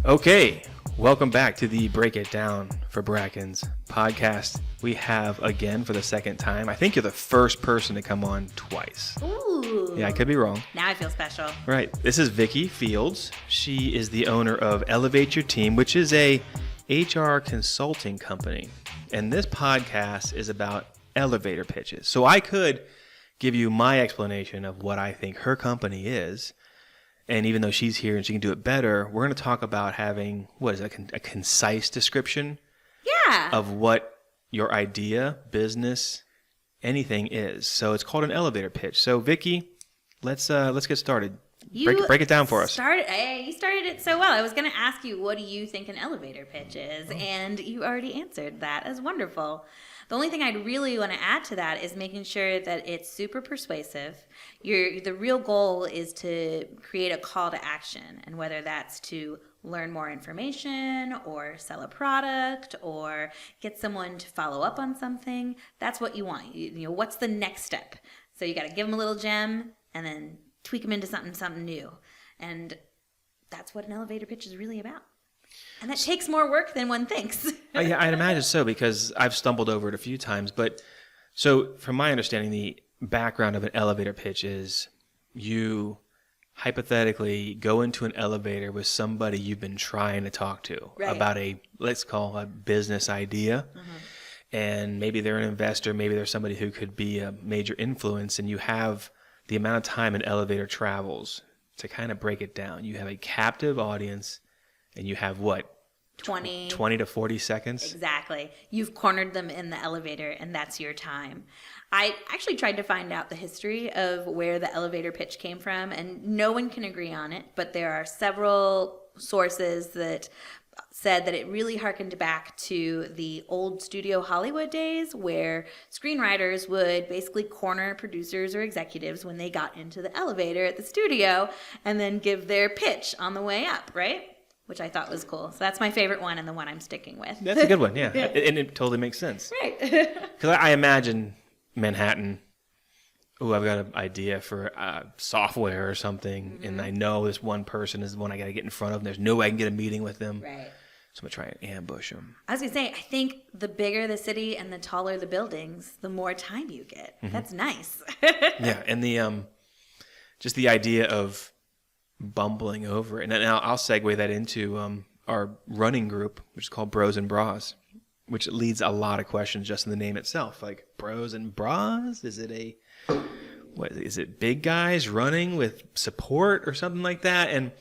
Okay, welcome back to the Break It Down for Brackens podcast. We have, again, for the second time, I think you're the first person to come on twice. Ooh. Yeah, I could be wrong. Now I feel special. Right. This is Vicky Fields. She is the owner of Elevate Your Team, which is a HR consulting company. And this podcast is about elevator pitches. So I could give you my explanation of what I think her company is. And even though she's here and she can do it better, we're going to talk about having, what is it, a concise description of what your idea, business, anything is. So it's called an elevator pitch. So Vicky, let's get started. Break it down for us. You started it so well. I was going to ask you, what do you think an elevator pitch is? And you already answered that. That's wonderful. The only thing I'd really want to add to that is making sure that it's super persuasive. The real goal is to create a call to action, and whether that's to learn more information or sell a product or get someone to follow up on something, that's what you want. You know, what's the next step? So you got to give them a little gem and then tweak them into something new. And that's what an elevator pitch is really about. And that takes more work than one thinks. Yeah, I'd imagine so, because I've stumbled over it a few times. But so from my understanding, the background of an elevator pitch is you hypothetically go into an elevator with somebody you've been trying to talk to about let's call a business idea. Mm-hmm. And maybe they're an investor, maybe they're somebody who could be a major influence, and you have the amount of time an elevator travels to kind of break it down. You have a captive audience, and you have what? 20 to 40 seconds? Exactly. You've cornered them in the elevator, and that's your time. I actually tried to find out the history of where the elevator pitch came from, and no one can agree on it, but there are several sources that said that it really harkened back to the old studio Hollywood days, where screenwriters would basically corner producers or executives when they got into the elevator at the studio and then give their pitch on the way up, right? Which I thought was cool. So that's my favorite one, and the one I'm sticking with. That's a good one, yeah. And it totally makes sense. Right. Because I imagine Manhattan, I've got an idea for software or something, mm-hmm. and I know this one person is the one I got to get in front of, and there's no way I can get a meeting with them. Right. So I'm going to try and ambush them. I was going to say, I think the bigger the city and the taller the buildings, the more time you get. Mm-hmm. That's nice. Yeah, and the just the idea of bumbling over it. And now I'll segue that into our running group, which is called Bros and Bras, which leads a lot of questions just in the name itself. Like, bros and bras? Is it big guys running with support or something like that? And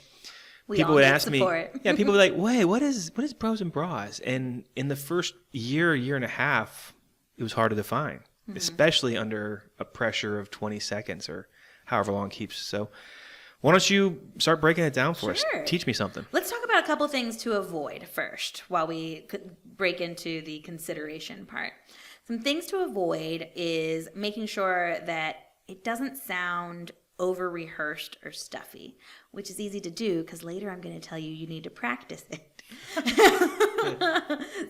people would ask me, people would be like, wait, what is Bros and Bras? And in the first year and a half, it was hard to define, mm-hmm. especially under a pressure of 20 seconds or however long it keeps. So why don't you start breaking it down for us? Teach me something. Let's talk about a couple things to avoid first while we could break into the consideration part. Some things to avoid is making sure that it doesn't sound over-rehearsed or stuffy, which is easy to do because later I'm going to tell you need to practice it.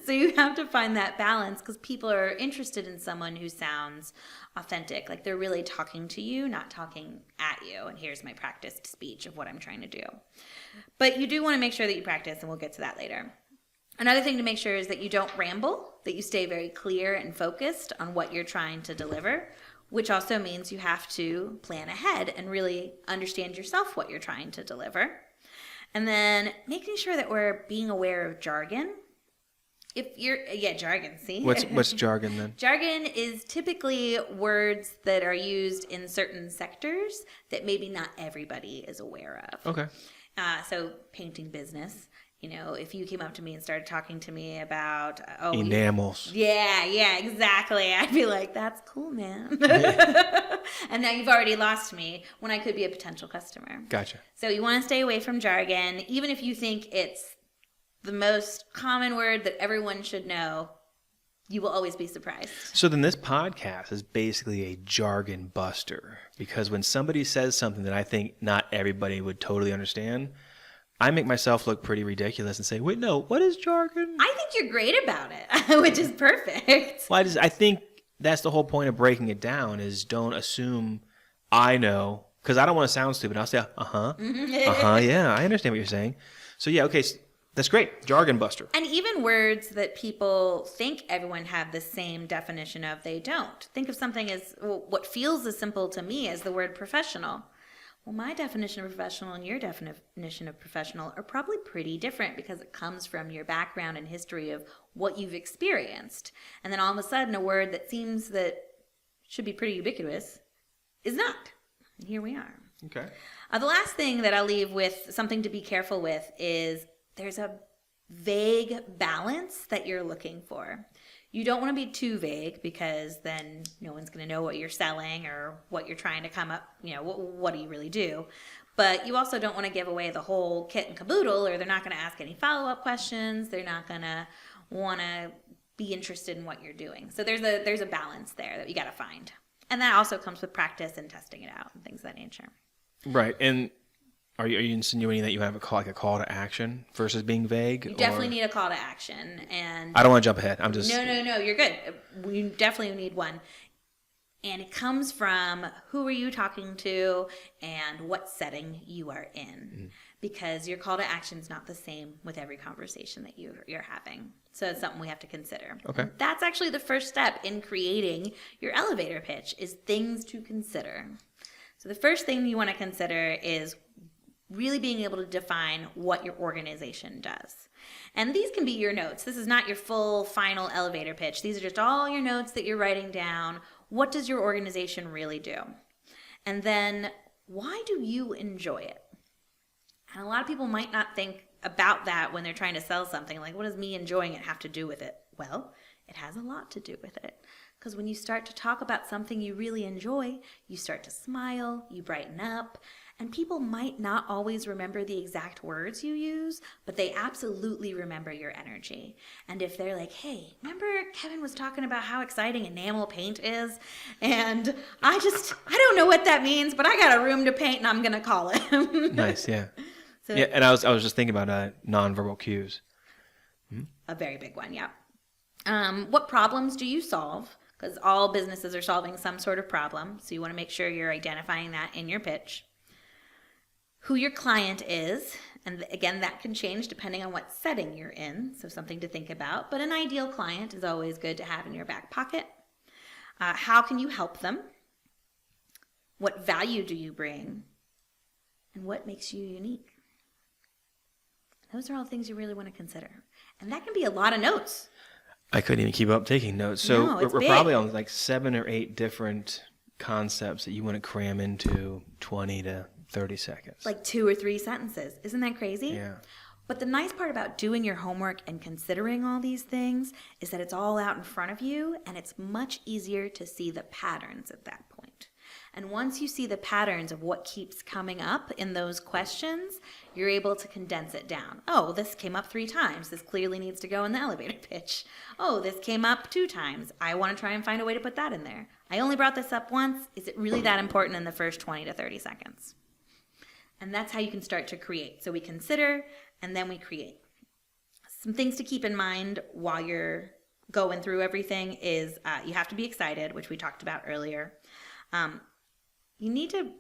So you have to find that balance because people are interested in someone who sounds authentic, like they're really talking to you, not talking at you. And here's my practiced speech of what I'm trying to do. But you do want to make sure that you practice, and we'll get to that later. Another thing to make sure is that you don't ramble, that you stay very clear and focused on what you're trying to deliver, which also means you have to plan ahead and really understand yourself what you're trying to deliver. And then making sure that we're being aware of jargon. Jargon, see? What's jargon then? Jargon is typically words that are used in certain sectors that maybe not everybody is aware of. Okay. So painting business. You know, if you came up to me and started talking to me about enamels. Yeah, exactly. I'd be like, that's cool, man. And now you've already lost me when I could be a potential customer. Gotcha. So you want to stay away from jargon, even if you think it's the most common word that everyone should know. You will always be surprised. So then this podcast is basically a jargon buster, because when somebody says something that I think not everybody would totally understand, I make myself look pretty ridiculous and say, wait, no, what is jargon? I think you're great about it, which is perfect. Well, I think that's the whole point of breaking it down, is don't assume I know, because I don't want to sound stupid. I'll say, yeah, I understand what you're saying. So yeah, okay, That's great. Jargon buster. And even words that people think everyone have the same definition of, they don't. Think of something as, well, what feels as simple to me as the word professional. Well, my definition of professional and your definition of professional are probably pretty different because it comes from your background and history of what you've experienced. And then all of a sudden, a word that seems that should be pretty ubiquitous is not. And here we are. Okay. The last thing that I'll leave with, something to be careful with, is there's a vague balance that you're looking for. You don't want to be too vague because then no one's going to know what you're selling or what you're trying to come up, what do you really do? But you also don't want to give away the whole kit and caboodle, or they're not going to ask any follow-up questions. They're not going to want to be interested in what you're doing. So there's a balance there that you got to find. And that also comes with practice and testing it out and things of that nature. Right. And are you insinuating that you have a call to action versus being vague? You definitely need a call to action. And I don't want to jump ahead. I'm just... No, you're good. We definitely need one. And it comes from who are you talking to and what setting you are in. Mm-hmm. Because your call to action is not the same with every conversation that you're having. So it's something we have to consider. Okay. That's actually the first step in creating your elevator pitch, is things to consider. So the first thing you want to consider is really being able to define what your organization does. And these can be your notes. This is not your full final elevator pitch. These are just all your notes that you're writing down. What does your organization really do? And then, why do you enjoy it? And a lot of people might not think about that when they're trying to sell something. Like, what does me enjoying it have to do with it? Well, it has a lot to do with it. Because when you start to talk about something you really enjoy, you start to smile, you brighten up, and people might not always remember the exact words you use, but they absolutely remember your energy. And if they're like, hey, remember Kevin was talking about how exciting enamel paint is? And I don't know what that means, but I got a room to paint and I'm going to call him. Nice, yeah. So, yeah, and I was just thinking about nonverbal cues. A very big one, yeah. What problems do you solve? Because all businesses are solving some sort of problem, so you want to make sure you're identifying that in your pitch. Who your client is, and again, that can change depending on what setting you're in, so something to think about. But an ideal client is always good to have in your back pocket. How can you help them? What value do you bring? And what makes you unique? Those are all things you really want to consider. And that can be a lot of notes. I couldn't even keep up taking notes. So no, we're probably on like 7 or 8 different concepts that you want to cram into 20 to 30 seconds. Like 2 or 3 sentences. Isn't that crazy? Yeah. But the nice part about doing your homework and considering all these things is that it's all out in front of you, and it's much easier to see the patterns at that point. And once you see the patterns of what keeps coming up in those questions, you're able to condense it down. Oh, this came up 3 times. This clearly needs to go in the elevator pitch. Oh, this came up 2 times. I want to try and find a way to put that in there. I only brought this up once. Is it really that important in the first 20 to 30 seconds? And that's how you can start to create. So we consider, and then we create. Some things to keep in mind while you're going through everything is you have to be excited, which we talked about earlier. You need to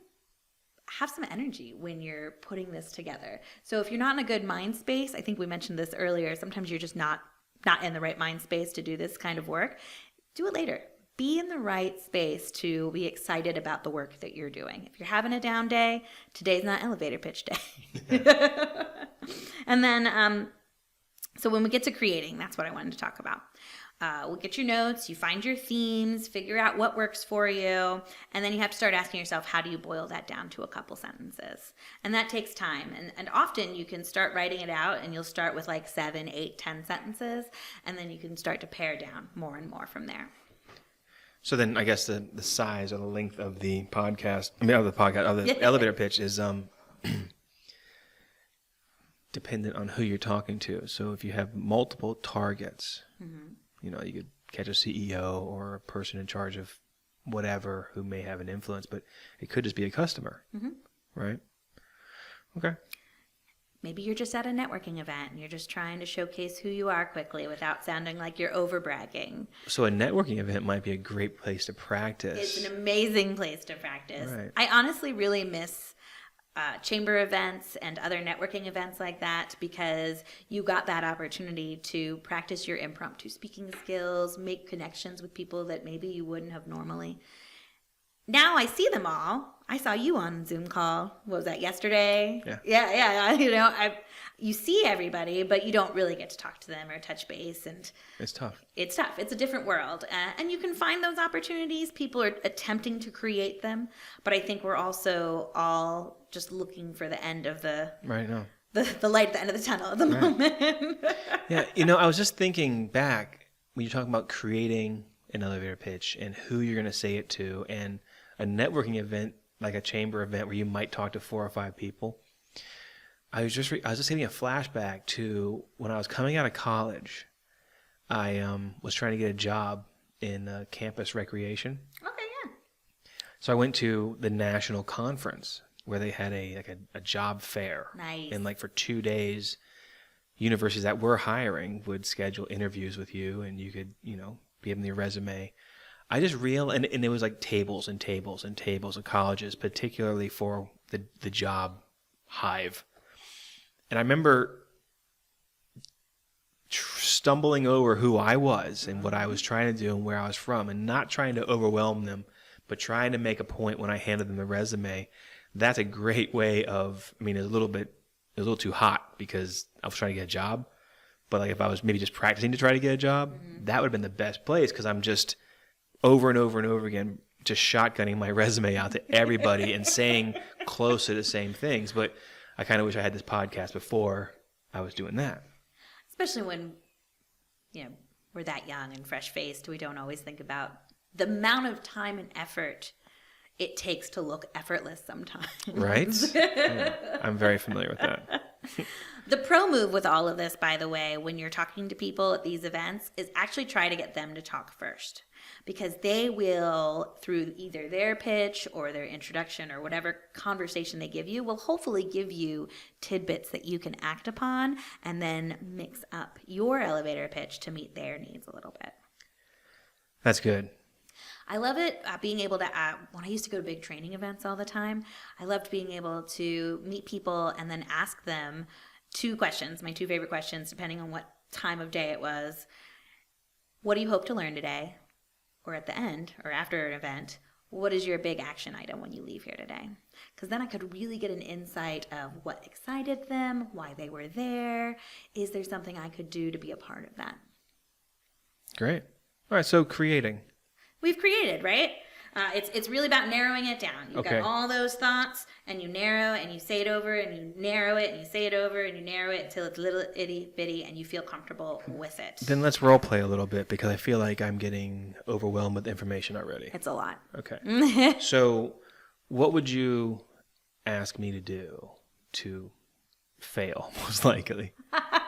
have some energy when you're putting this together. So if you're not in a good mind space, I think we mentioned this earlier, sometimes you're just not in the right mind space to do this kind of work. Do it later. Be in the right space to be excited about the work that you're doing. If you're having a down day, today's not elevator pitch day. And then, so when we get to creating, that's what I wanted to talk about. We'll get your notes, you find your themes, figure out what works for you, and then you have to start asking yourself, how do you boil that down to a couple sentences? And that takes time. And often you can start writing it out, and you'll start with like 7, 8, 10 sentences, and then you can start to pare down more and more from there. So then I guess the size or the length of the elevator pitch is dependent on who you're talking to. So if you have multiple targets, you could catch a CEO or a person in charge of whatever who may have an influence, but it could just be a customer, right? Okay. Maybe you're just at a networking event and you're just trying to showcase who you are quickly without sounding like you're over-bragging. So a networking event might be a great place to practice. It's an amazing place to practice. Right. I honestly really miss chamber events and other networking events like that, because you got that opportunity to practice your impromptu speaking skills, make connections with people that maybe you wouldn't have normally. Now I see them all. I saw you on Zoom call. What was that, yesterday? Yeah. You see everybody, but you don't really get to talk to them or touch base, and it's tough. It's a different world, and you can find those opportunities. People are attempting to create them, but I think we're also all just looking for the end of the light at the end of the tunnel at the moment. Yeah, I was just thinking back when you're talking about creating an elevator pitch and who you're going to say it to, and a networking event like a chamber event where you might talk to 4 or 5 people. I was just getting a flashback to when I was coming out of college. I was trying to get a job in campus recreation. Okay, yeah. So I went to the national conference where they had a job fair. Nice. And for 2 days, universities that were hiring would schedule interviews with you, and you could give them your resume. I just and it was tables and tables and tables of colleges, particularly for the job hive. And I remember stumbling over who I was and what I was trying to do and where I was from, and not trying to overwhelm them, but trying to make a point when I handed them the resume. That's a great way of, it was a little too hot because I was trying to get a job. But if I was maybe just practicing to try to get a job, that would have been the best place, because I'm just over and over and over again just shotgunning my resume out to everybody and saying close to the same things. But I kind of wish I had this podcast before I was doing that. Especially when, we're that young and fresh-faced, we don't always think about the amount of time and effort it takes to look effortless sometimes. Right? Yeah, I'm very familiar with that. The pro move with all of this, by the way, when you're talking to people at these events, is actually try to get them to talk first. Because they will, through either their pitch or their introduction or whatever conversation they give you, will hopefully give you tidbits that you can act upon and then mix up your elevator pitch to meet their needs a little bit. That's good. I love it being able to, when I used to go to big training events all the time, I loved being able to meet people and then ask them 2 questions, my 2 favorite questions, depending on what time of day it was. What do you hope to learn today? Or at the end, or after an event, what is your big action item when you leave here today? Because then I could really get an insight of what excited them, why they were there. Is there something I could do to be a part of that? Great. All right, so creating. We've created, right? It's really about narrowing it down. You've got all those thoughts, and you narrow, and you say it over, and you narrow it, and you say it over, and you narrow it until it's little itty bitty, and you feel comfortable with it. Then let's role play a little bit, because I feel like I'm getting overwhelmed with information already. It's a lot. Okay. So what would you ask me to do to fail, most likely?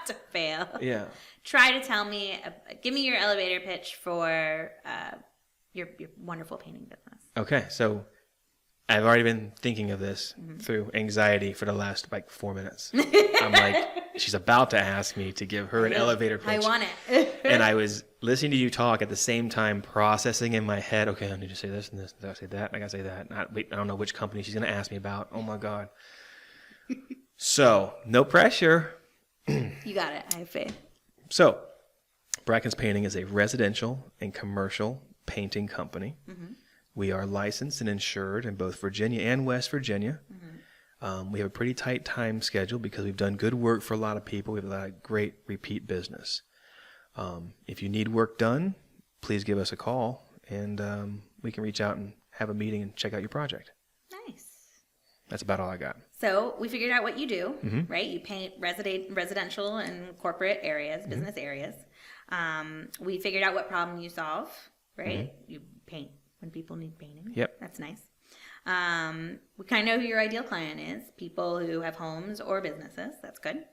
To fail. Yeah. Try to tell me, give me your elevator pitch for your wonderful painting business. Okay, so I've already been thinking of this through anxiety for the last 4 minutes. I'm like, she's about to ask me to give her an elevator pitch. I want it. And I was listening to you talk at the same time, processing in my head, okay, I need to say this and this, I gotta say that, and I gotta say that. I don't know which company she's gonna ask me about. Oh my God. So, no pressure. You got it. I have faith. So, Brackens Painting is a residential and commercial painting company. We are licensed and insured in both Virginia and West Virginia. We have a pretty tight time schedule because we've done good work for a lot of people. We have a lot of great repeat business. If you need work done, please give us a call, and we can reach out and have a meeting and check out your project. Nice. That's about all I got. So we figured out what you do, right? You paint residential and corporate areas, business areas. We figured out what problem you solve, right? You paint when people need painting. Yep. That's nice. We kind of know who your ideal client is, people who have homes or businesses. That's good.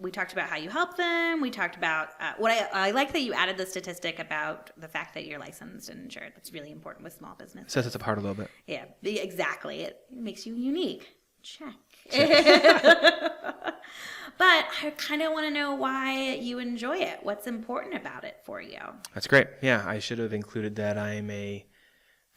We talked about how you help them. We talked about what I like that you added the statistic about the fact that you're licensed and insured. That's really important with small business. Sets us apart a little bit. Yeah, exactly. It makes you unique. Check. But I kind of want to know why you enjoy it. What's important about it for you? That's great. Yeah, I should have included that I am a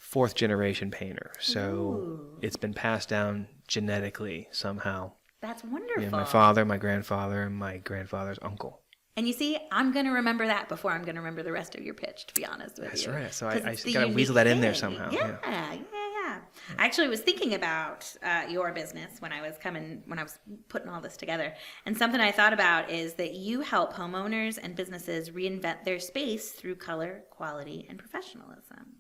fourth generation painter. So Ooh. it's been passed down genetically somehow. That's wonderful. Yeah, my father, my grandfather, and my grandfather's uncle. And you see, I'm going to remember that before I'm going to remember the rest of your pitch, to be honest with That's you. right. So I got to unique weasel that in there thing. somehow. Yeah. I actually was thinking about your business when I was putting all this together. And something I thought about is that you help homeowners and businesses reinvent their space through color, quality, and professionalism,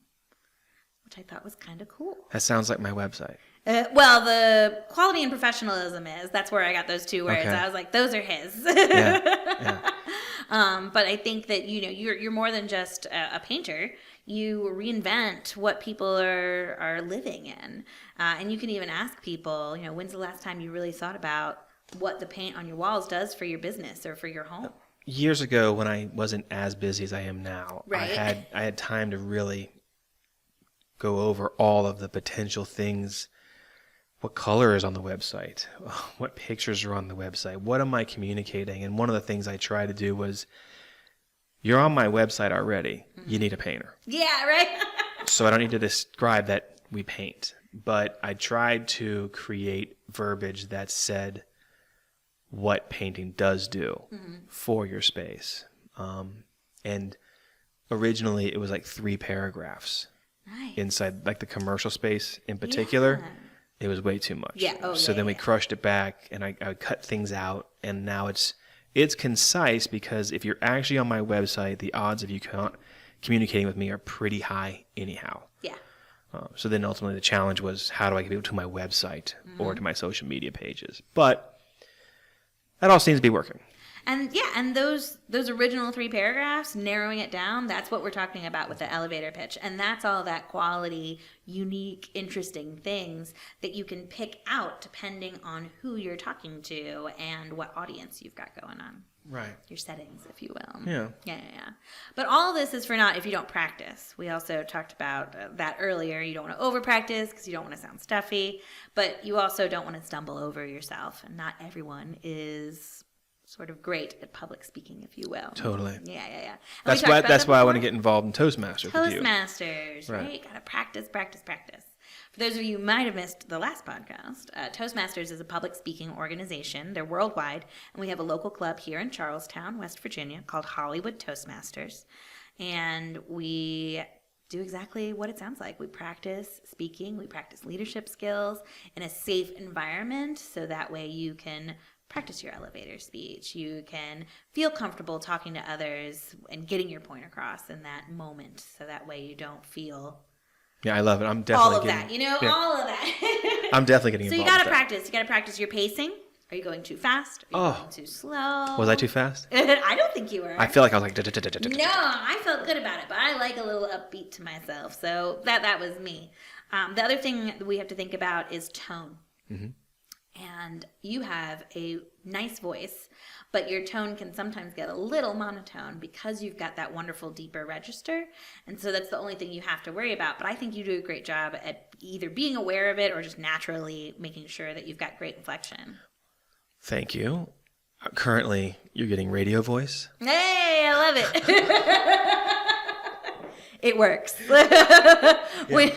which I thought was kind of cool. That sounds like my website. Well, the quality and professionalism that's where I got those two words. Okay. I was like, those are his. Yeah. But I think that, you're more than just a painter. You reinvent what people are living in. And you can even ask people, when's the last time you really thought about what the paint on your walls does for your business or for your home? Years ago, when I wasn't as busy as I am now, Right. I had time to really go over all of the potential things. What color is on the website? What pictures are on the website? What am I communicating? And one of the things I tried to do was, you're on my website already. Mm-hmm. You need a painter. Yeah, right? So I don't need to describe that we paint. But I tried to create verbiage that said what painting does do for your space. And originally it was like 3 paragraphs. Nice. Inside like the commercial space in particular. Yeah. It was way too much. Yeah. So then we crushed it back, and I cut things out, and now it's concise, because if you're actually on my website, the odds of you communicating with me are pretty high anyhow. Yeah. So then ultimately the challenge was, how do I get people to my website or to my social media pages? But that all seems to be working. And and those original 3 paragraphs, narrowing it down, that's what we're talking about with the elevator pitch. And that's all that quality, unique, interesting things that you can pick out depending on who you're talking to and what audience you've got going on. Right. Your settings, if you will. Yeah. Yeah. But all of this is for naught if you don't practice. We also talked about that earlier. You don't want to over practice because you don't want to sound stuffy, but you also don't want to stumble over yourself. And not everyone is sort of great at public speaking, if you will. Totally. Yeah. That's why I want to get involved in Toastmasters with you. Toastmasters, right? Got to practice. For those of you who might have missed the last podcast, Toastmasters is a public speaking organization. They're worldwide, and we have a local club here in Charlestown, West Virginia, called Hollywood Toastmasters. And we do exactly what it sounds like. We practice speaking, we practice leadership skills in a safe environment, so that way you can practice your elevator speech. You can feel comfortable talking to others and getting your point across in that moment, so that way you don't feel... Yeah, I love it. I'm definitely all of that, all of that. I'm definitely getting so involved. So you got to practice. You got to practice your pacing. Are you going too fast? Are you going too slow? Was I too fast? I don't think you were. I feel like I was like... No, I felt good about it, but I like a little upbeat to myself. So that was me. The other thing that we have to think about is tone. Mm-hmm. And you have a nice voice, but your tone can sometimes get a little monotone because you've got that wonderful deeper register. And so that's the only thing you have to worry about. But I think you do a great job at either being aware of it or just naturally making sure that you've got great inflection. Thank you. Currently, you're getting radio voice. Hey, I love it. It works. When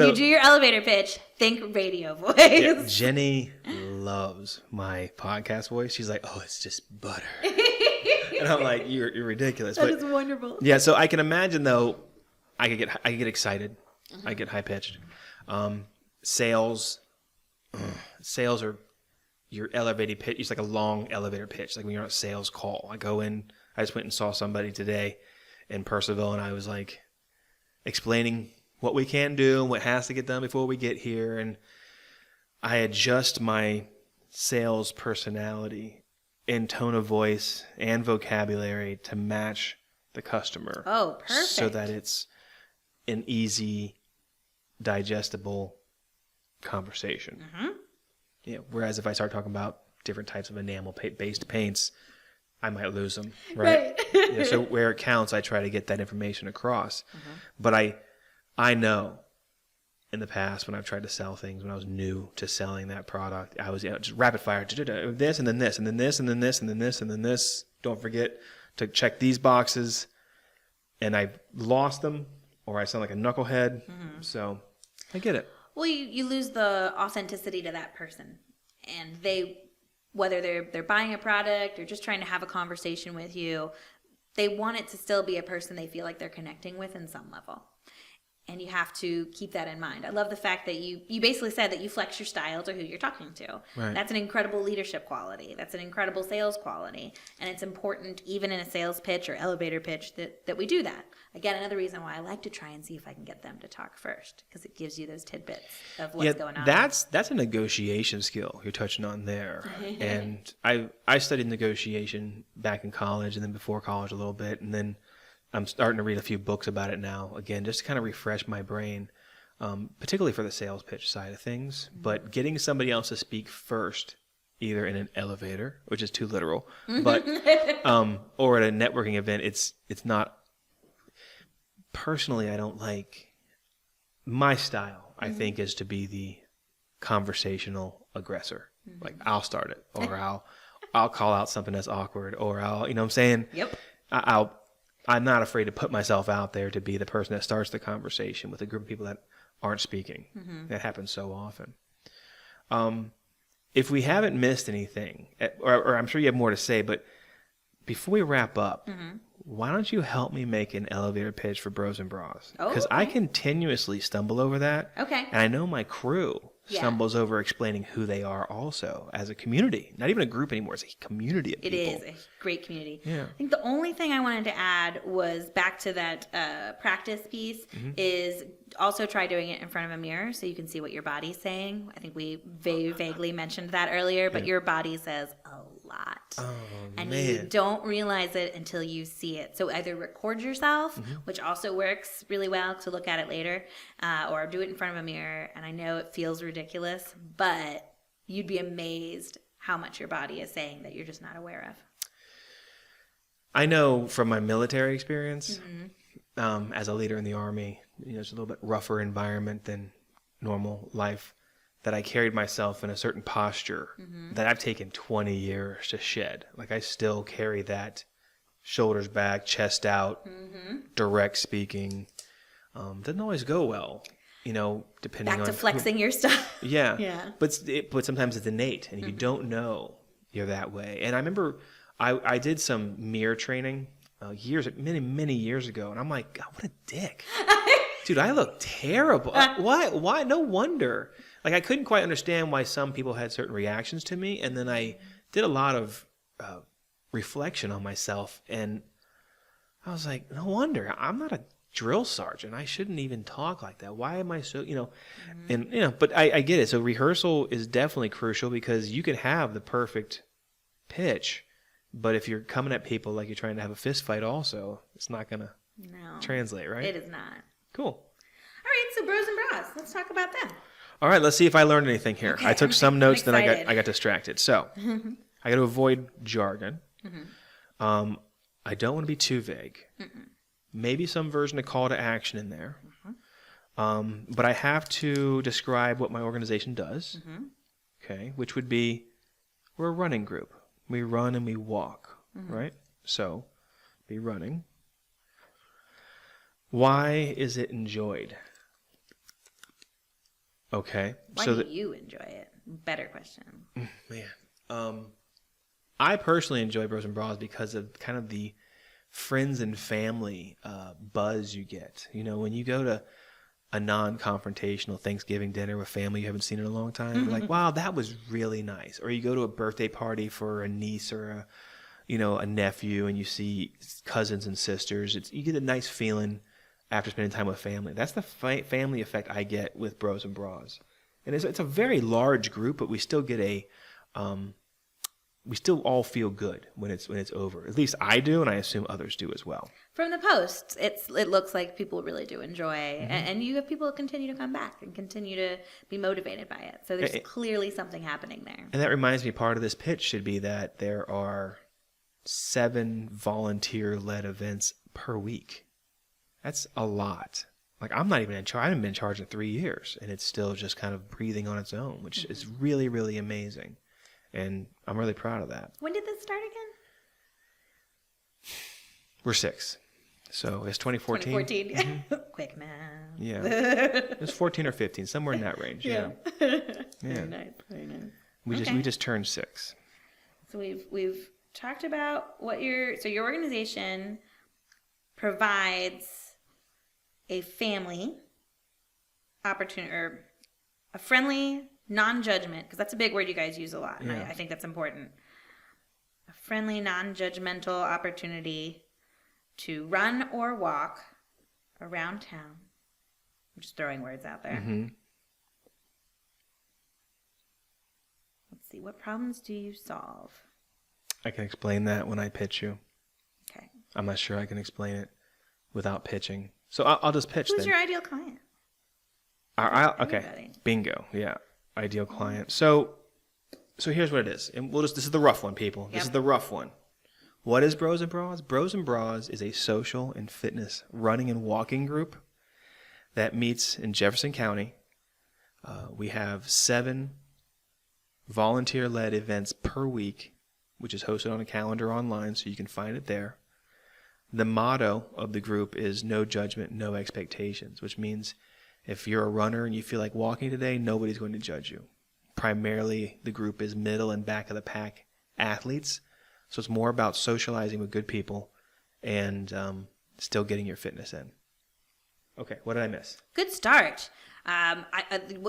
you do your elevator pitch, think radio voice. Yeah, Jenny loves my podcast voice. She's like, "Oh, it's just butter," and I'm like, "You're ridiculous." That is wonderful. Yeah, so I can imagine though, I could get excited, I get high pitched. Sales are your elevator pitch. It's like a long elevator pitch, like when you're on a sales call. I go in. I just went and saw somebody today in Purcellville, and I was like, explaining what we can do and what has to get done before we get here. And I adjust my sales personality in tone of voice and vocabulary to match the customer. Oh, perfect. So that it's an easy, digestible conversation. Mm-hmm. Yeah. Whereas if I start talking about different types of enamel-based paints, I might lose them, right? Yeah, so where it counts, I try to get that information across. Mm-hmm. But I know in the past when I've tried to sell things, when I was new to selling that product, I was just rapid fire, this and then this and then this and then this and then this and then this. Don't forget to check these boxes. And I lost them or I sound like a knucklehead. So I get it. Well, you lose the authenticity to that person, and whether they're buying a product or just trying to have a conversation with you, they want it to still be a person they feel like they're connecting with in some level. And you have to keep that in mind. I love the fact that you basically said that you flex your style to who you're talking to. Right. That's an incredible leadership quality. That's an incredible sales quality. And it's important, even in a sales pitch or elevator pitch, that we do that. Again, another reason why I like to try and see if I can get them to talk first, because it gives you those tidbits of what's going on. That's a negotiation skill you're touching on there. And I studied negotiation back in college and then before college a little bit, and then I'm starting to read a few books about it now, again, just to kind of refresh my brain, particularly for the sales pitch side of things. But getting somebody else to speak first, either in an elevator, which is too literal, but or at a networking event, it's not. Personally, I don't like. My style, I think, is to be the conversational aggressor. Like, I'll start it, or I'll call out something that's awkward, or I'll, you know what I'm saying? Yep. I'm not afraid to put myself out there to be the person that starts the conversation with a group of people that aren't speaking. That happens so often. If we haven't missed anything, or I'm sure you have more to say, but before we wrap up, why don't you help me make an elevator pitch for Bros and Bras? Because I continuously stumble over that. Okay. And I know my crew stumbles over explaining who they are also as a community. Not even a group anymore. It's a community of people. It is a great community. Yeah. I think the only thing I wanted to add was back to that practice piece is also try doing it in front of a mirror so you can see what your body's saying. I think we vaguely mentioned that earlier, but your body says a lot. Oh, and man. you don't realize it until you see it. So either record yourself, which also works really well to look at it later, or do it in front of a mirror. And I know it feels ridiculous, but you'd be amazed how much your body is saying that you're just not aware of. I know from my military experience, as a leader in the Army, it's a little bit rougher environment than normal life, that I carried myself in a certain posture that I've taken 20 years to shed. Like, I still carry that shoulders back, chest out, direct speaking. Doesn't always go well, depending on... Back to flexing your stuff. Yeah. But sometimes it's innate, and you don't know you're that way. And I remember I did some mirror training many years ago, and I'm like, God, what a dick. Dude, I look terrible. Why? No wonder. Like, I couldn't quite understand why some people had certain reactions to me, and then I did a lot of reflection on myself, and I was like, no wonder. I'm not a drill sergeant. I shouldn't even talk like that. Why am I so, and, but I get it. So rehearsal is definitely crucial, because you can have the perfect pitch, but if you're coming at people like you're trying to have a fist fight also, it's not going to translate, right? It is not. Cool. All right, so Bros and Bras. Let's talk about them. All right, let's see if I learned anything here. Okay, I took some notes, then excited. I got distracted. So I got to avoid jargon. I don't want to be too vague. Maybe some version of call to action in there. But I have to describe what my organization does. Okay, which would be, we're a running group. We run and we walk, right? So, be running. Why is it enjoyed? Okay. Why do you enjoy it? Better question. Man. I personally enjoy Bros and Bras because of kind of the friends and family buzz you get. When you go to a non-confrontational Thanksgiving dinner with family you haven't seen in a long time, you're like, wow, that was really nice. Or you go to a birthday party for a niece or a nephew, and you see cousins and sisters. You get a nice feeling after spending time with family. That's the family effect I get with Bros and Bras. And it's a very large group, but we still get we still all feel good when it's over. At least I do, and I assume others do as well. From the posts, it looks like people really do enjoy, and you have people continue to come back and continue to be motivated by it. So there's clearly something happening there. And that reminds me, part of this pitch should be that there are 7 volunteer-led events per week. That's a lot. Like, I'm not even in charge. I haven't been in charge in 3 years, and it's still just kind of breathing on its own, which is really, really amazing. And I'm really proud of that. When did this start again? We're 6. So it's 2014. 2014. quick math. Yeah. It was 14 or 15, somewhere in that range. Yeah. Very nice. Very nice. We just turned 6. So we've talked about what your organization provides a family opportunity, or a friendly non-judgment, because that's a big word you guys use a lot, and I think that's important. A friendly non-judgmental opportunity to run or walk around town. I'm just throwing words out there. Mm-hmm. Let's see, what problems do you solve? I can explain that when I pitch you. Okay. I'm not sure I can explain it without pitching. So I'll just pitch Who's then. your ideal client? Okay. Everybody. Bingo. Yeah. Ideal client. So here's what it is. And this is the rough one, people. This is the rough one. What is Bros and Bras? Bros and Bras is a social and fitness running and walking group that meets in Jefferson County. We have 7 volunteer-led events per week, which is hosted on a calendar online, so you can find it there. The motto of the group is no judgment, no expectations, which means if you're a runner and you feel like walking today, nobody's going to judge you. Primarily, the group is middle and back of the pack athletes, so it's more about socializing with good people and still getting your fitness in. Okay, what did I miss? Good start.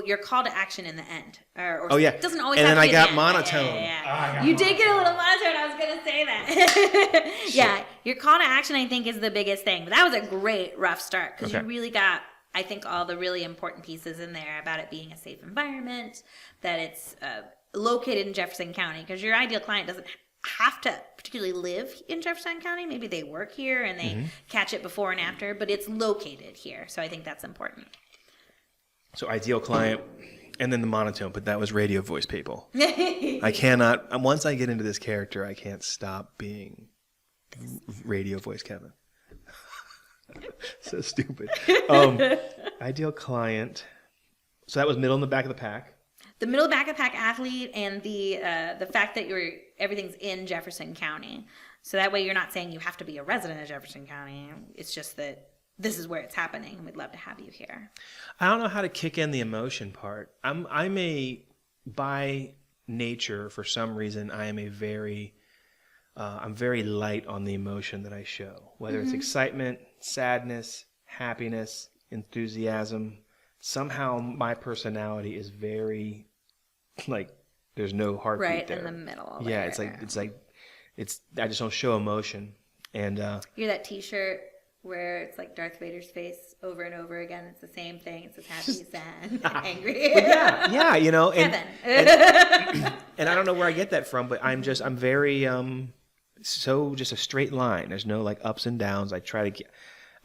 Your call to action in the end. It doesn't always and have then to be I got the end. monotone. Yeah. You did get a little monotone. I was going to say that. Yeah, your call to action, I think, is the biggest thing. But that was a great rough start because you really got, I think, all the really important pieces in there about it being a safe environment, that it's located in Jefferson County, because your ideal client doesn't have to particularly live in Jefferson County. Maybe they work here and they catch it before and after, but it's located here. So I think that's important. So ideal client, and then the monotone, but that was radio voice people. I cannot, once I get into this character, I can't stop being radio voice Kevin. So stupid. Ideal client. So that was middle in the back of the pack. The middle back of pack athlete, and the fact that everything's in Jefferson County. So that way you're not saying you have to be a resident of Jefferson County. It's just that this is where it's happening. We'd love to have you here. I don't know how to kick in the emotion part. By nature, for some reason, I'm very light on the emotion that I show. Whether it's excitement, sadness, happiness, enthusiasm, somehow my personality is very, there's no heartbeat right there. In the middle. Yeah, it's I just don't show emotion. And you're that T-shirt where it's like Darth Vader's face over and over again. It's the same thing. It's just happy, sad, angry. yeah, Kevin. And I don't know where I get that from, but I'm very just a straight line. There's no ups and downs. I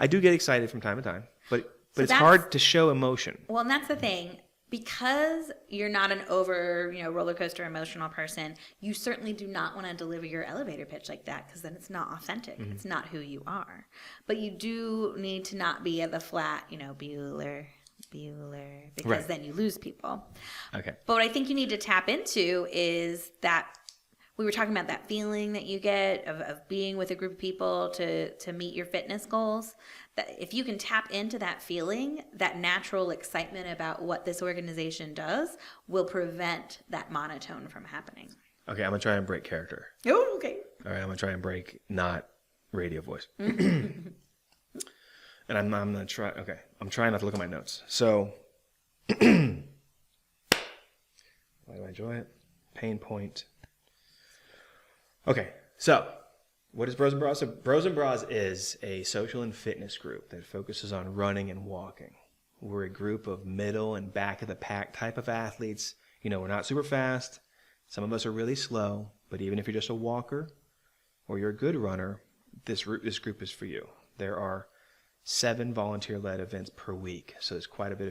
do get excited from time to time, but it's hard to show emotion. Well, and that's the thing. Because you're not an roller coaster emotional person, you certainly do not want to deliver your elevator pitch like that, because then it's not authentic. It's not who you are. But you do need to not be at the flat, Bueller, because then you lose people. Okay. But what I think you need to tap into is that we were talking about that feeling that you get of being with a group of people to meet your fitness goals. That if you can tap into that feeling, that natural excitement about what this organization does will prevent that monotone from happening. Okay, I'm going to try and break character. Oh, okay. All right, I'm going to try and break not radio voice. And I'm going to try, okay, I'm trying not to look at my notes. So, why do I enjoy it? Pain point. Okay, so what is Bros and Bras? So Bros and Bras is a social and fitness group that focuses on running and walking. We're a group of middle and back of the pack type of athletes. We're not super fast. Some of us are really slow, but even if you're just a walker or you're a good runner, this group is for you. There are 7 volunteer-led events per week, so there's quite a bit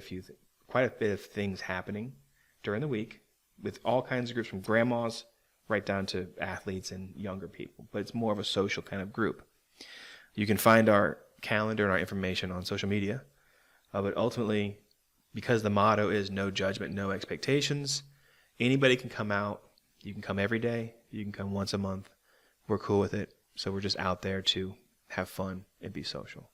of things happening during the week with all kinds of groups, from grandmas right down to athletes and younger people. But it's more of a social kind of group. You can find our calendar and our information on social media. But ultimately, because the motto is no judgment, no expectations, anybody can come out. You can come every day. You can come once a month. We're cool with it. So we're just out there to have fun and be social.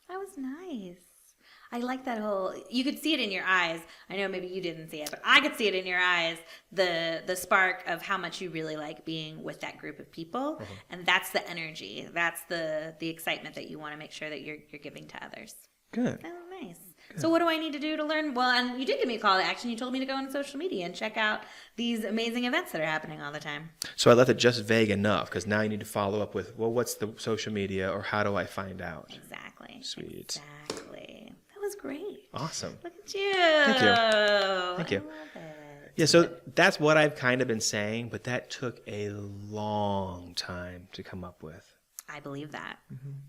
That was nice. I like that whole, you could see it in your eyes. I know maybe you didn't see it, but I could see it in your eyes, the spark of how much you really like being with that group of people. And that's the energy. That's the excitement that you want to make sure that you're giving to others. Good. Oh, nice. So what do I need to do to learn? Well, and you did give me a call to action. You told me to go on social media and check out these amazing events that are happening all the time. So I left it just vague enough because now you need to follow up with, well, what's the social media or how do I find out? Exactly. Sweet. Exactly. That was great. Awesome. Look at you. Thank you. Thank you. I love it. Yeah, so that's what I've kind of been saying, but that took a long time to come up with. I believe that.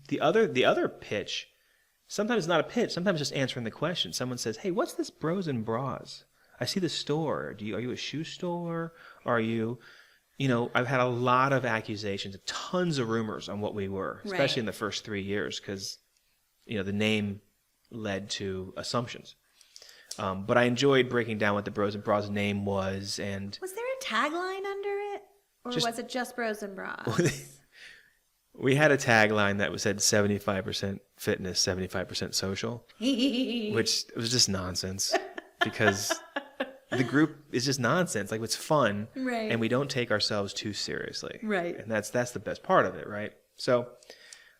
The other pitch, sometimes it's not a pitch, sometimes just answering the question. Someone says, hey, what's this Bros and Bras? I see the store. Are you a shoe store? Are you, I've had a lot of accusations, tons of rumors on what we were, especially in the first 3 years because, the name led to assumptions. But I enjoyed breaking down what the Bros and Bras name was. And was there a tagline under it? Or was it just Bros and Bras? We had a tagline that said 75% fitness, 75% social, which was just nonsense because the group is just nonsense. Like, it's fun, right? And we don't take ourselves too seriously, right? And that's the best part of it, right? So,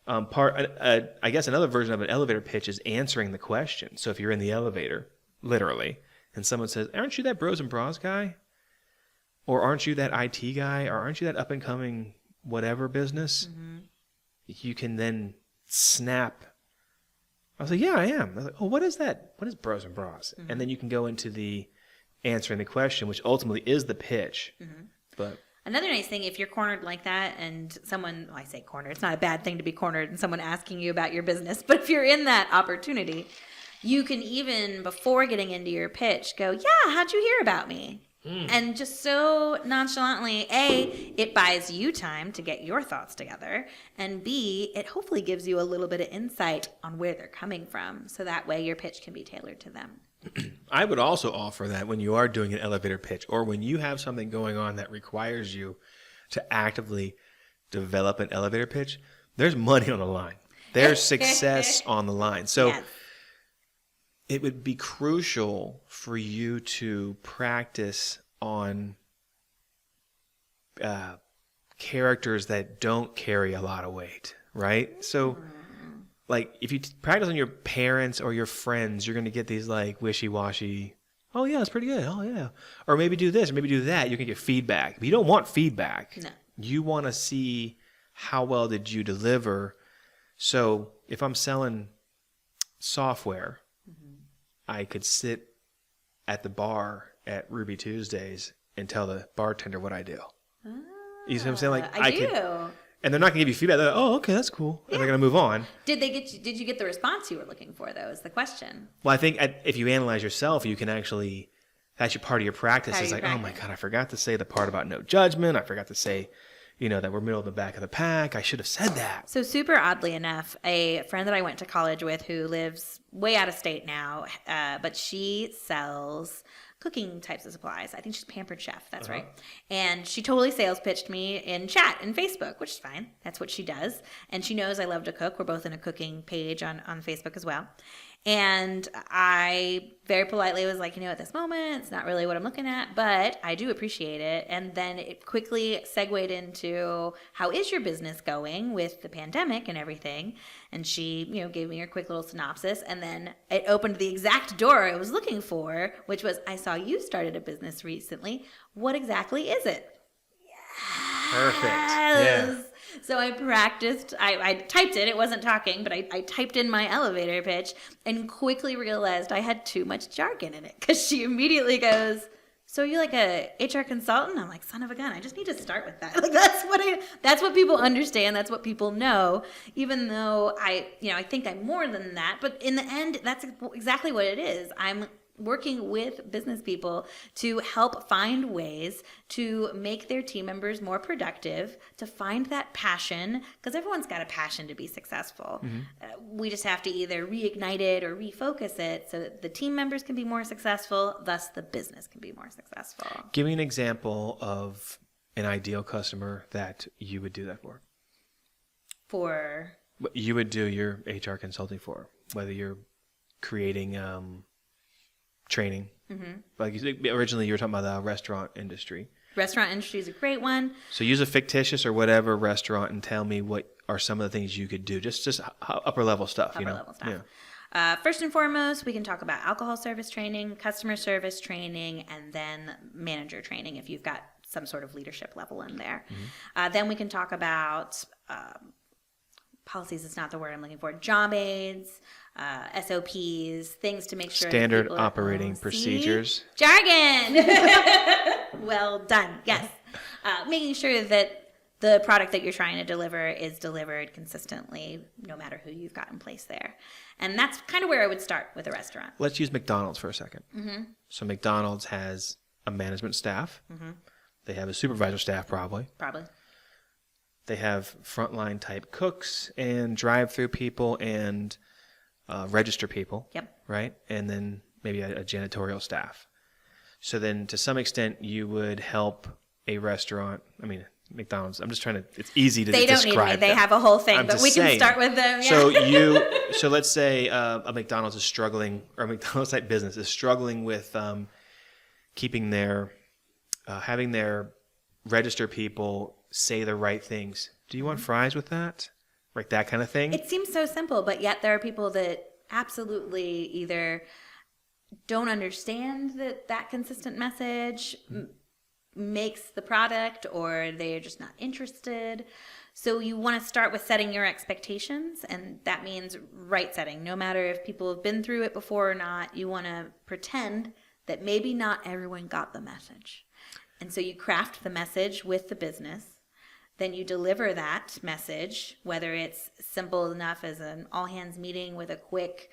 I guess another version of an elevator pitch is answering the question. So if you're in the elevator, literally, and someone says, "Aren't you that Bros and Bras guy?" Or "Aren't you that IT guy?" Or "Aren't you that up and coming whatever business?" You can then snap. I was like, "Yeah, I am." I was like, "Oh, what is that? What is Bros and Bras?" And then you can go into the answering the question, which ultimately is the pitch. But another nice thing, if you're cornered like that and someone, well, I say cornered, it's not a bad thing to be cornered and someone asking you about your business, but if you're in that opportunity, you can even, before getting into your pitch, go, "Yeah, how'd you hear about me?" And just so nonchalantly, A, it buys you time to get your thoughts together, and B, it hopefully gives you a little bit of insight on where they're coming from, so that way your pitch can be tailored to them. I would also offer that when you are doing an elevator pitch or when you have something going on that requires you to actively develop an elevator pitch, there's money on the line. There's success on the line. So it would be crucial for you to practice on characters that don't carry a lot of weight, right? So, like, if you practice on your parents or your friends, you're going to get these, like, wishy-washy, "Oh, yeah, it's pretty good. Oh, yeah." Or maybe do this, or maybe do that. You can get feedback. But you don't want feedback. No. You want to see how well did you deliver. So if I'm selling software, I could sit at the bar at Ruby Tuesdays and tell the bartender what I do. You see what I'm saying? Like, I do. And they're not going to give you feedback. They're like, "Oh, okay, that's cool." And they're going to move on. Did you get the response you were looking for, though, is the question. Well, I think if you analyze yourself, you can actually, that's your part of your practice. It's like, "Oh my God, I forgot to say the part about no judgment. I forgot to say, that we're middle of the back of the pack. I should have said that." So super oddly enough, a friend that I went to college with who lives way out of state now, but she sells cooking types of supplies. I think she's a Pampered Chef. That's right. And she totally sales pitched me in chat in Facebook, which is fine. That's what she does. And she knows I love to cook. We're both in a cooking page on Facebook as well. And I very politely was like, at this moment, it's not really what I'm looking at, but I do appreciate it. And then it quickly segued into, how is your business going with the pandemic and everything? And she, gave me her quick little synopsis. And then it opened the exact door I was looking for, which was, "I saw you started a business recently. What exactly is it?" Perfect. Yeah. So I practiced, I typed it wasn't talking, but I typed in my elevator pitch and quickly realized I had too much jargon in it, because she immediately goes, "So are you like a HR consultant?" I'm like, son of a gun, I just need to start with that. Like, that's what people understand, that's what people know, even though I think I'm more than that, but in the end, that's exactly what it is. I'm working with business people to help find ways to make their team members more productive, to find that passion, because everyone's got a passion to be successful. We just have to either reignite it or refocus it so that the team members can be more successful, thus the business can be more successful. Give me an example of an ideal customer that you would do that for. For? What you would do your HR consulting for, whether you're creating training. Like originally you were talking about the restaurant industry. Restaurant industry is a great one. So use a fictitious or whatever restaurant and tell me what are some of the things you could do. Just upper level stuff. Upper level stuff. Yeah. First and foremost, we can talk about alcohol service training, customer service training, and then manager training if you've got some sort of leadership level in there. Then we can talk about policies is not the word I'm looking for. Job aids, SOPs, things to make sure. Standard operating procedures. Jargon! Well done. Yes. Making sure that the product that you're trying to deliver is delivered consistently, no matter who you've got in place there. And that's kind of where I would start with a restaurant. Let's use McDonald's for a second. So McDonald's has a management staff. They have a supervisor staff, probably. They have frontline type cooks and drive-through people and register people. Yep. Right? And then maybe a janitorial staff. So then to some extent you would help a restaurant. I mean, McDonald's, I'm just trying to, it's easy to describe. They don't need me. They have a whole thing, but we can start with them. Yeah. So let's say a McDonald's is struggling, or a McDonald's type business is struggling with keeping their, having their register people say the right things. Do you want fries with that? Like that kind of thing? It seems so simple, but yet there are people that absolutely either don't understand that consistent message makes the product, or they're just not interested. So you want to start with setting your expectations, and that means right setting. No matter if people have been through it before or not, you want to pretend that maybe not everyone got the message. And so you craft the message with the business. Then you deliver that message, whether it's simple enough as an all-hands meeting with a quick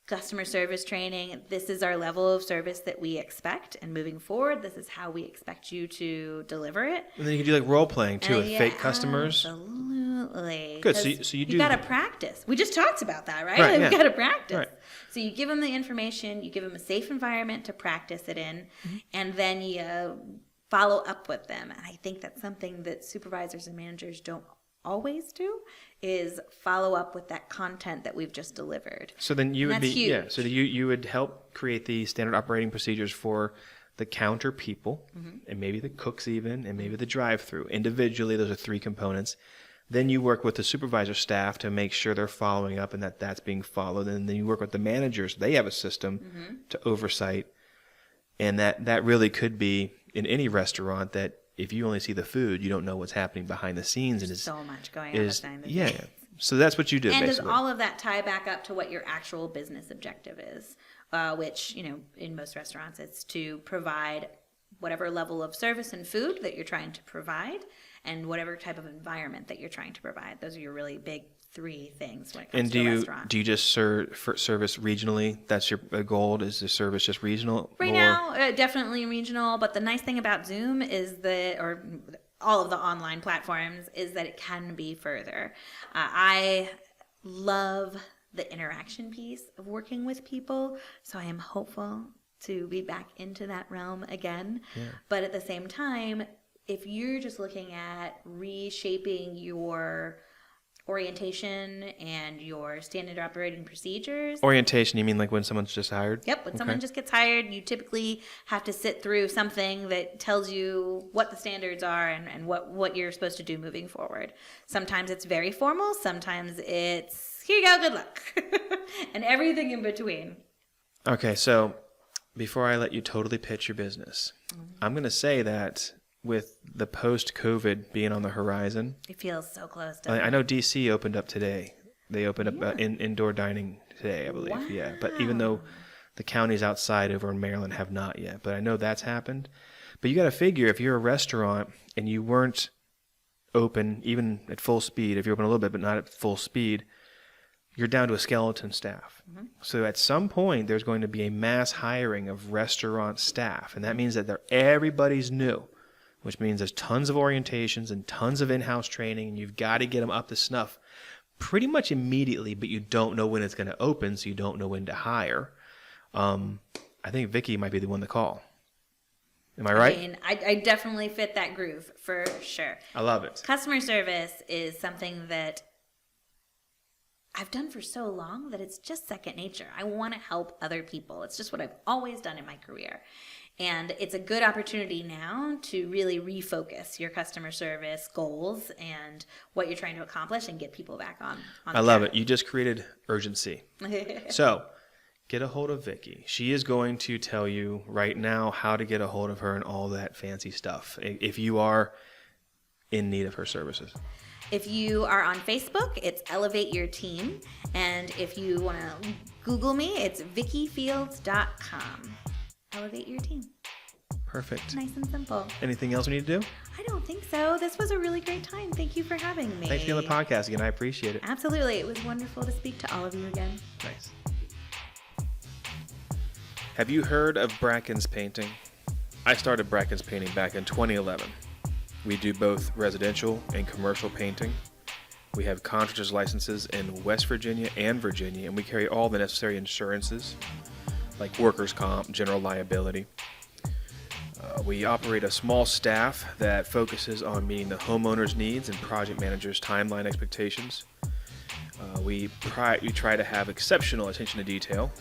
customer service training. This is our level of service that we expect, and moving forward, this is how we expect you to deliver it. And then you can do like role playing too with fake customers. Absolutely. Good. So you do. You got to practice. We just talked about that, right? Right, We've got to practice. Right. So you give them the information, you give them a safe environment to practice it in, and then you follow up with them. And I think that's something that supervisors and managers don't always do, is follow up with that content that we've just delivered. So then you would be huge. Yeah. So you would help create the standard operating procedures for the counter people, and maybe the cooks even, and maybe the drive-through. Individually, those are three components. Then you work with the supervisor staff to make sure they're following up and that that's being followed. And then you work with the managers. They have a system to oversight. And that really could be in any restaurant that if you only see the food, you don't know what's happening behind the scenes. And so much going on behind the scenes. Yeah. So that's what you do, and basically. does all of that tie back up to what your actual business objective is? Which, in most restaurants, it's to provide whatever level of service and food that you're trying to provide, and whatever type of environment that you're trying to provide. Those are your really big three things when it comes to a restaurant. And do you just service regionally? That's your goal? Is the service just regional? Right now, definitely regional. But the nice thing about Zoom is that, or all of the online platforms, is that it can be further. I love the interaction piece of working with people, so I am hopeful to be back into that realm again. Yeah. But at the same time, if you're just looking at reshaping your orientation and your standard operating procedures. Orientation, you mean like when someone's just hired? Yep, when someone just gets hired, you typically have to sit through something that tells you what the standards are and what you're supposed to do moving forward. Sometimes it's very formal, sometimes it's, here you go, good luck, and everything in between. Okay, so before I let you totally pitch your business, I'm going to say that with the post-COVID being on the horizon. It feels so close. I know DC opened up today. They opened up indoor dining today, I believe. Wow. Yeah, but even though the counties outside over in Maryland have not yet. But I know that's happened. But you got to figure, if you're a restaurant and you weren't open even at full speed, if you're open a little bit but not at full speed, you're down to a skeleton staff. So at some point, there's going to be a mass hiring of restaurant staff. And that means that everybody's new, which means there's tons of orientations and tons of in-house training, and you've got to get them up to snuff pretty much immediately, but you don't know when it's going to open, so you don't know when to hire. I think Vicky might be the one to call. Am I right? I mean, I definitely fit that groove, for sure. I love it. Customer service is something that I've done for so long that it's just second nature. I want to help other people. It's just what I've always done in my career. And it's a good opportunity now to really refocus your customer service goals and what you're trying to accomplish and get people back on I love it. You just created urgency. So get a hold of Vicky. She is going to tell you right now how to get a hold of her and all that fancy stuff if you are in need of her services. If you are on Facebook, it's Elevate Your Team. And if you want to Google me, it's VickyFields.com. Elevate Your Team. Perfect. Nice and simple. Anything else we need to do? I don't think so. This was a really great time. Thank you for having me. Thanks for being on the podcast again. I appreciate it. Absolutely. It was wonderful to speak to all of you again. Nice. Have you heard of Brackens painting? I started Brackens painting back in 2011. We do both residential and commercial painting. We have contractor's licenses in West Virginia and Virginia, and we carry all the necessary insurances like workers' comp, general liability. We operate a small staff that focuses on meeting the homeowner's needs and project managers' timeline expectations. We try to have exceptional attention to detail.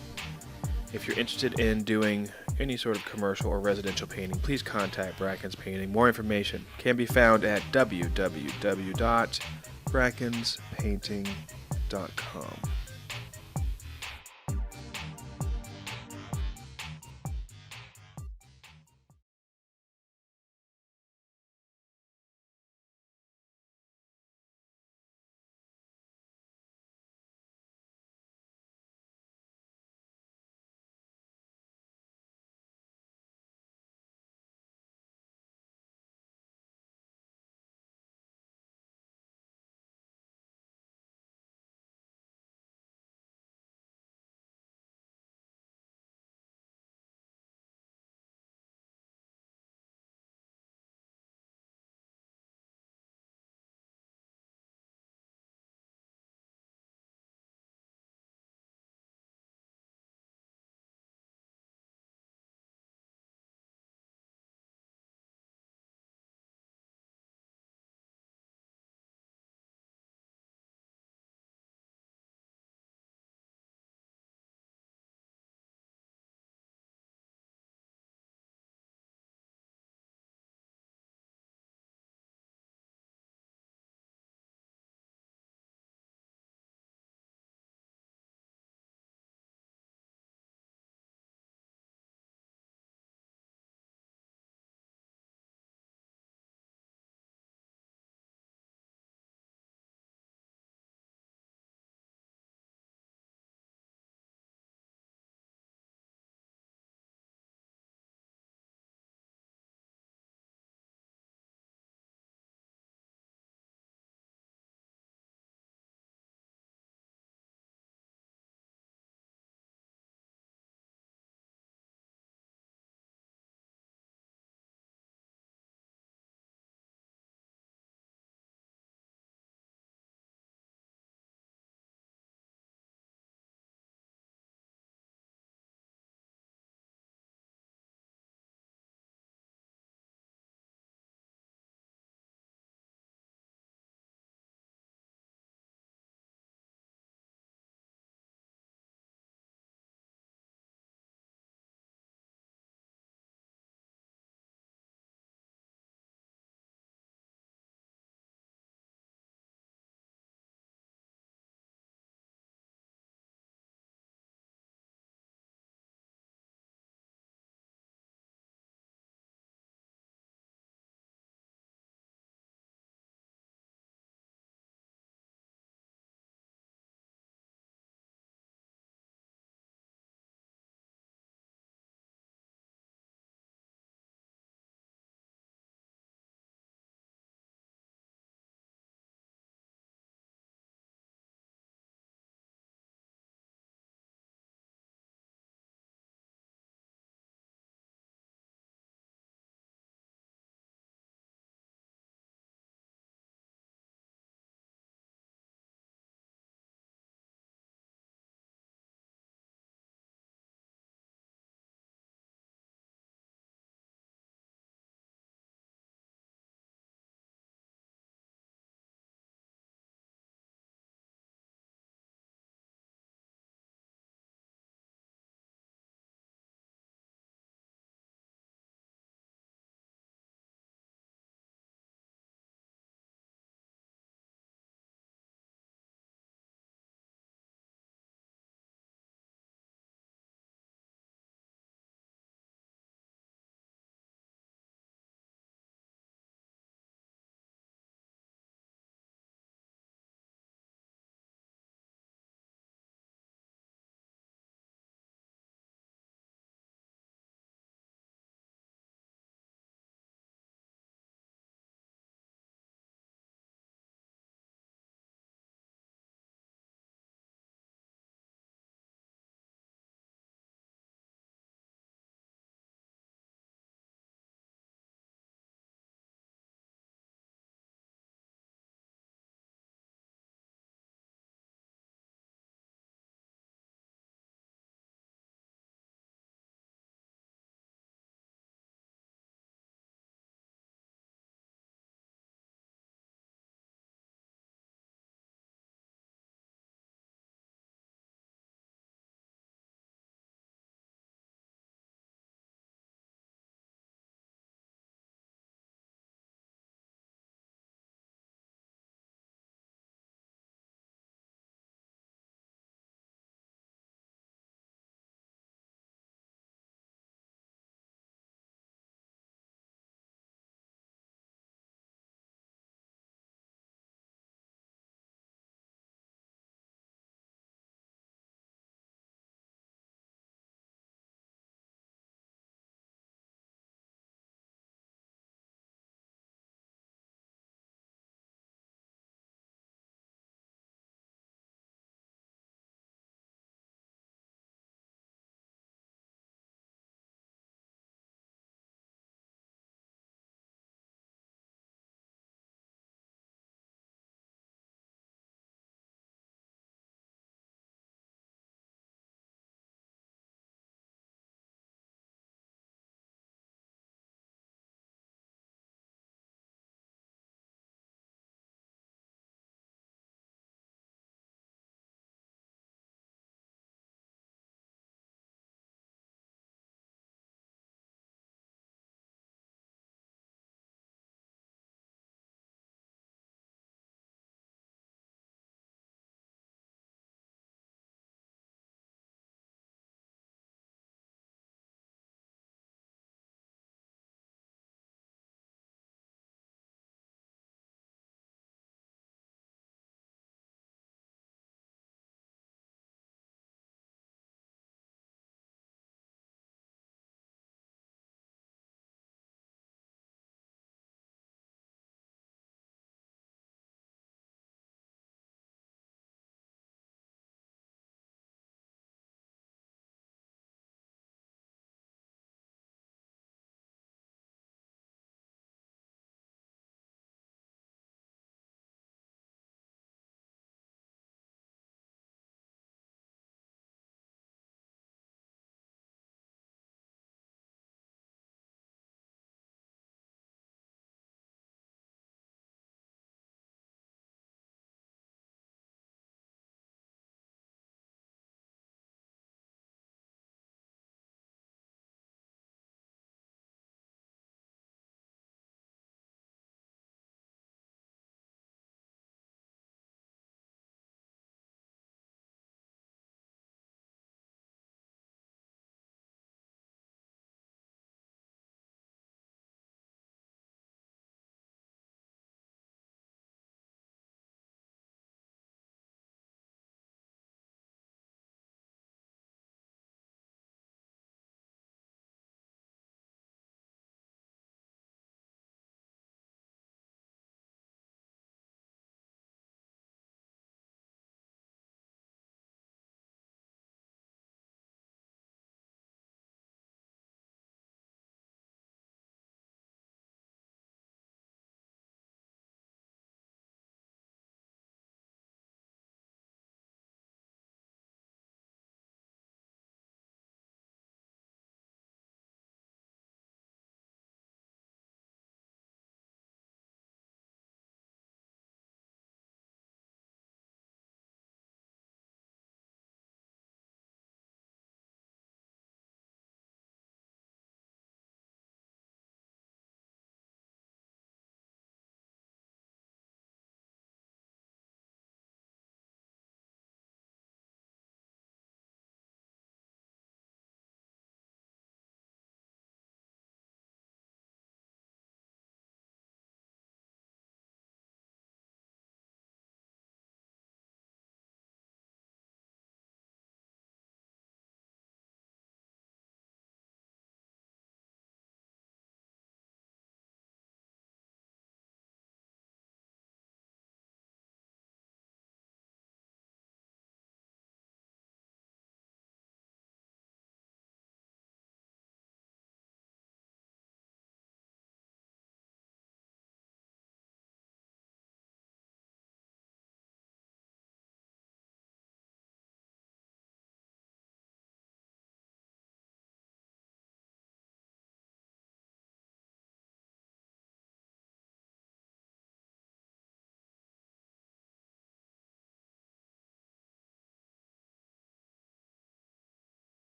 If you're interested in doing any sort of commercial or residential painting, please contact Brackens Painting. More information can be found at www.brackenspainting.com.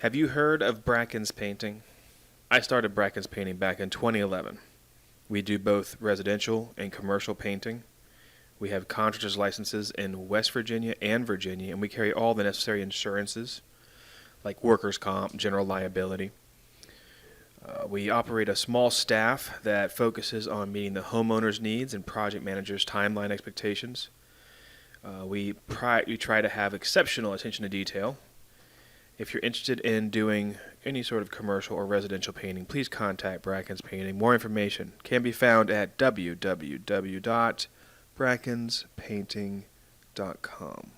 Have you heard of Brackens painting? I started Brackens painting back in 2011. We do both residential and commercial painting. We have contractor's licenses in West Virginia and Virginia, and we carry all the necessary insurances like workers' comp, general liability. We operate a small staff that focuses on meeting the homeowner's needs and project managers' timeline expectations. We try to have exceptional attention to detail. If you're interested in doing any sort of commercial or residential painting, please contact Brackens Painting. More information can be found at www.brackenspainting.com.